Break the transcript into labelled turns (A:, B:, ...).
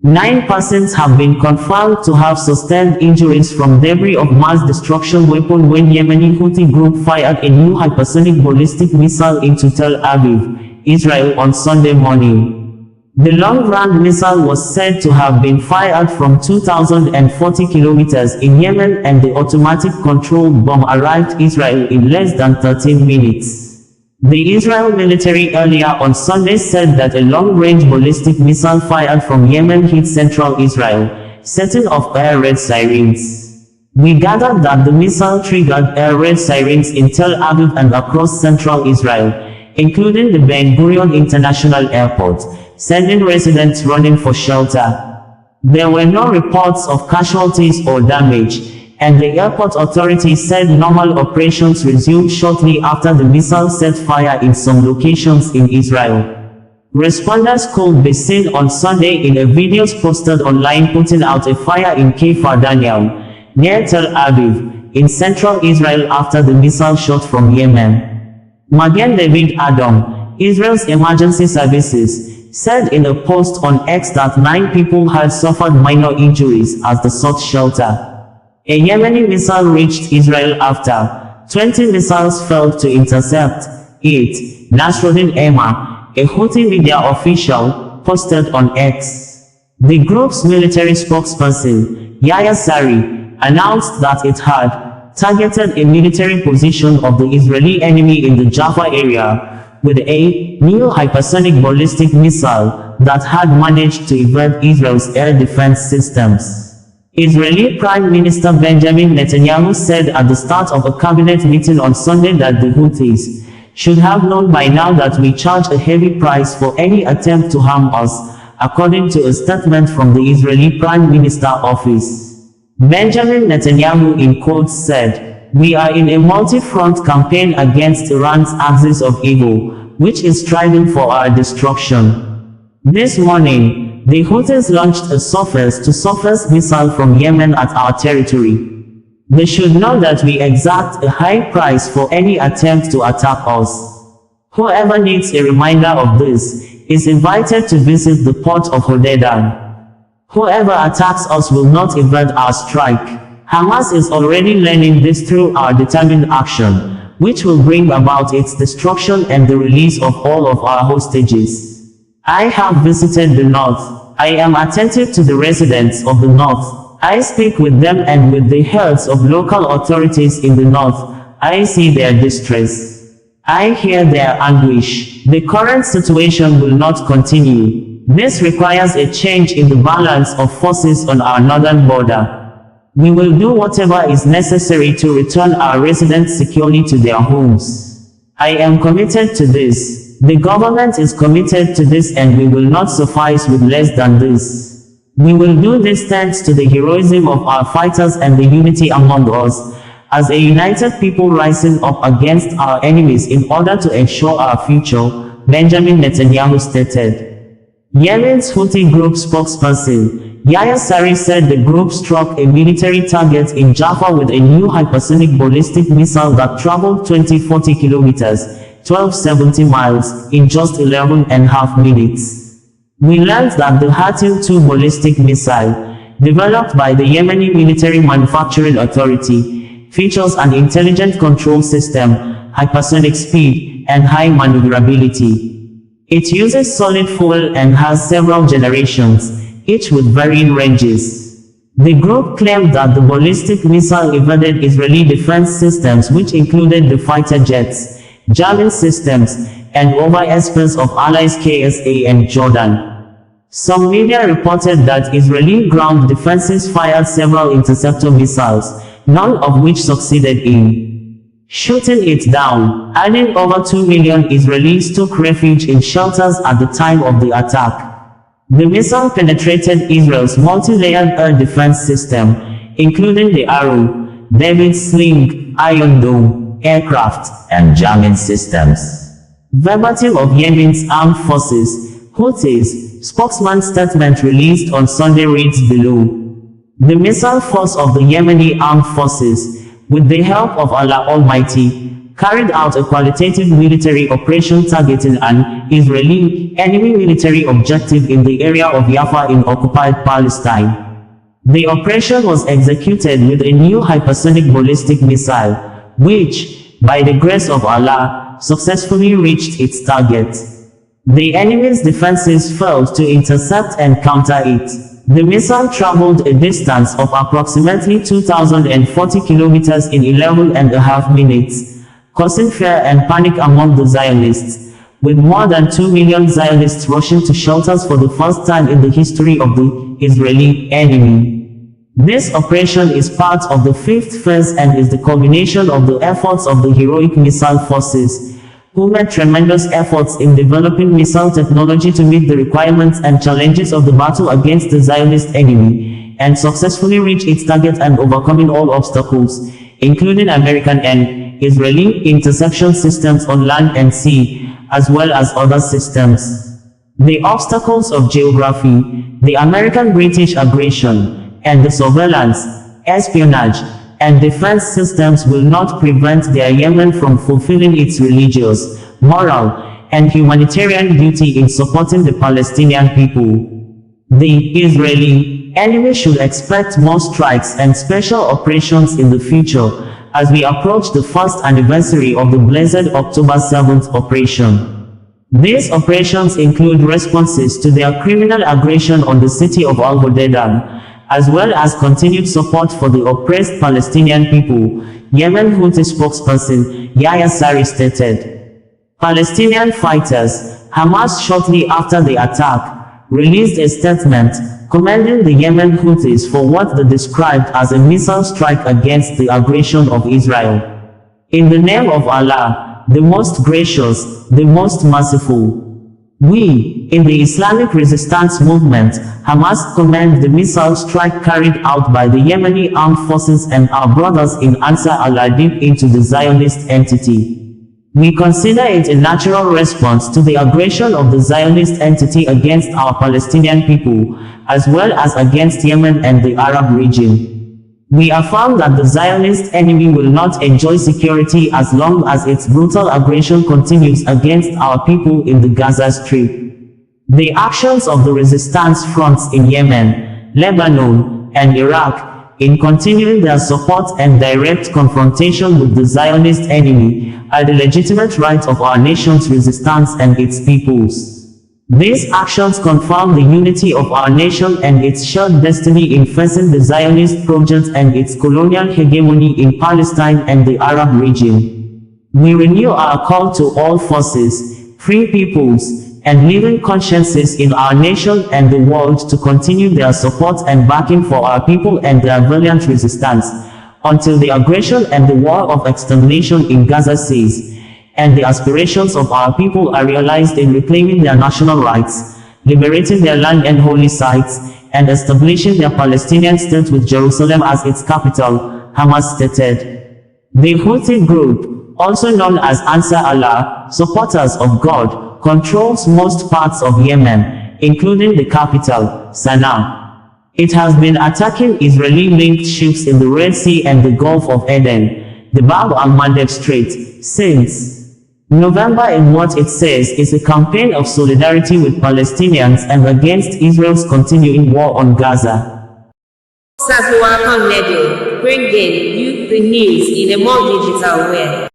A: 9 persons have been confirmed to have sustained injuries from debris of mass destruction weapon when Yemeni Houthi group fired a new hypersonic ballistic missile into Tel Aviv, Israel on Sunday morning. The long-range missile was said to have been fired from 2,040 kilometers in Yemen, and the automatic controlled bomb arrived Israel in less than 13 minutes. The Israel military earlier on Sunday said that a long-range ballistic missile fired from Yemen hit central Israel, setting off air raid sirens. We gathered that the missile triggered air raid sirens in Tel Aviv and across central Israel, including the Ben Gurion International Airport, sending residents running for shelter. There were no reports of casualties or damage, and the airport authorities said normal operations resumed shortly after the missile set fire in some locations in Israel. Responders could be seen on Sunday in a videos posted online putting out a fire in Kfar Daniel, near Tel Aviv, in central Israel after the missile shot from Yemen. Magen David Adom, Israel's emergency services, said in a post on X that 9 people had suffered minor injuries as they sought shelter. A Yemeni missile reached Israel after 20 missiles failed to intercept it, Nasruddin Emma, a Houthi media official, posted on X. The group's military spokesperson, Yahya Sari, announced that it had targeted a military position of the Israeli enemy in the Jaffa area with a new hypersonic ballistic missile that had managed to evade Israel's air defense systems. Israeli Prime Minister Benjamin Netanyahu said at the start of a cabinet meeting on Sunday that the Houthis should have known by now that we charge a heavy price for any attempt to harm us, according to a statement from the Israeli Prime Minister office. Benjamin Netanyahu in quotes said, "We are in a multi-front campaign against Iran's axis of evil, which is striving for our destruction." This morning, the Houthis launched a surface-to-surface missile from Yemen at our territory. They should know that we exact a high price for any attempt to attack us. Whoever needs a reminder of this is invited to visit the port of Hodeidah. Whoever attacks us will not evade our strike. Hamas is already learning this through our determined action, which will bring about its destruction and the release of all of our hostages. I have visited the north. I am attentive to the residents of the north. I speak with them and with the heads of local authorities in the north. I see their distress. I hear their anguish. The current situation will not continue. This requires a change in the balance of forces on our northern border. We will do whatever is necessary to return our residents securely to their homes. I am committed to this. The government is committed to this, and we will not suffice with less than this. We will do this thanks to the heroism of our fighters and the unity among us, as a united people rising up against our enemies in order to ensure our future, Benjamin Netanyahu stated. Yemen's Houthi group spokesperson, Yahya Sari, said the group struck a military target in Jaffa with a new hypersonic ballistic missile that traveled 2040 kilometers, 1270 miles, in just 11.5 minutes. We learned that the Hatim 2 ballistic missile, developed by the Yemeni Military Manufacturing Authority, features an intelligent control system, hypersonic speed, and high maneuverability. It uses solid fuel and has several generations, each with varying ranges. The group claimed that the ballistic missile evaded Israeli defense systems, which included the fighter jets, jamming systems, and over airspace of allies KSA and Jordan. Some media reported that Israeli ground defenses fired several interceptor missiles, none of which succeeded in shooting it down, adding over 2 million Israelis took refuge in shelters at the time of the attack. The missile penetrated Israel's multi-layered air defense system, including the Arrow, David Sling, Iron Dome, aircraft, and jamming systems. Verbatim of Yemen's armed forces, Houthis, spokesman statement released on Sunday reads below. The missile force of the Yemeni armed forces, with the help of Allah Almighty, carried out a qualitative military operation targeting an Israeli enemy military objective in the area of Jaffa in occupied Palestine. The operation was executed with a new hypersonic ballistic missile, which, by the grace of Allah, successfully reached its target. The enemy's defenses failed to intercept and counter it. The missile traveled a distance of approximately 2,040 kilometers in 11.5 minutes, causing fear and panic among the Zionists, with more than 2 million Zionists rushing to shelters for the first time in the history of the Israeli enemy. This operation is part of the fifth phase and is the culmination of the efforts of the heroic missile forces, who made tremendous efforts in developing missile technology to meet the requirements and challenges of the battle against the Zionist enemy, and successfully reach its target and overcoming all obstacles, including American and Israeli interception systems on land and sea, as well as other systems. The obstacles of geography, the American-British aggression, and the surveillance, espionage, and defense systems will not prevent their Yemen from fulfilling its religious, moral, and humanitarian duty in supporting the Palestinian people. The Israeli enemy should expect more strikes and special operations in the future, as we approach the first anniversary of the blessed October 7th operation. These operations include responses to their criminal aggression on the city of Al-Hodeidah, as well as continued support for the oppressed Palestinian people, Yemen Houthi spokesperson Yahya Saree stated. Palestinian fighters, Hamas shortly after the attack, released a statement commending the Yemen Houthis for what they described as a missile strike against the aggression of Israel. In the name of Allah, the most gracious, the most merciful, we, in the Islamic Resistance Movement, Hamas commend the missile strike carried out by the Yemeni armed forces and our brothers in Ansar al-Adib into the Zionist entity. We consider it a natural response to the aggression of the Zionist entity against our Palestinian people, as well as against Yemen and the Arab region. We affirm that the Zionist enemy will not enjoy security as long as its brutal aggression continues against our people in the Gaza Strip. The actions of the resistance fronts in Yemen, Lebanon, and Iraq, in continuing their support and direct confrontation with the Zionist enemy, are the legitimate right of our nation's resistance and its peoples. These actions confirm the unity of our nation and its shared destiny in facing the Zionist project and its colonial hegemony in Palestine and the Arab region. We renew our call to all forces, free peoples, and living consciences in our nation and the world to continue their support and backing for our people and their valiant resistance, until the aggression and the war of extermination in Gaza cease, and the aspirations of our people are realized in reclaiming their national rights, liberating their land and holy sites, and establishing their Palestinian state with Jerusalem as its capital, Hamas stated. The Houthi group, also known as Ansar Allah, supporters of God, controls most parts of Yemen, including the capital, Sana'a. It has been attacking Israeli-linked ships in the Red Sea and the Gulf of Aden, the Bab al-Mandeb Strait, since November in what it says is a campaign of solidarity with Palestinians and against Israel's continuing war on Gaza.
B: Sabuwa Media, bringing you the news in a more digital way.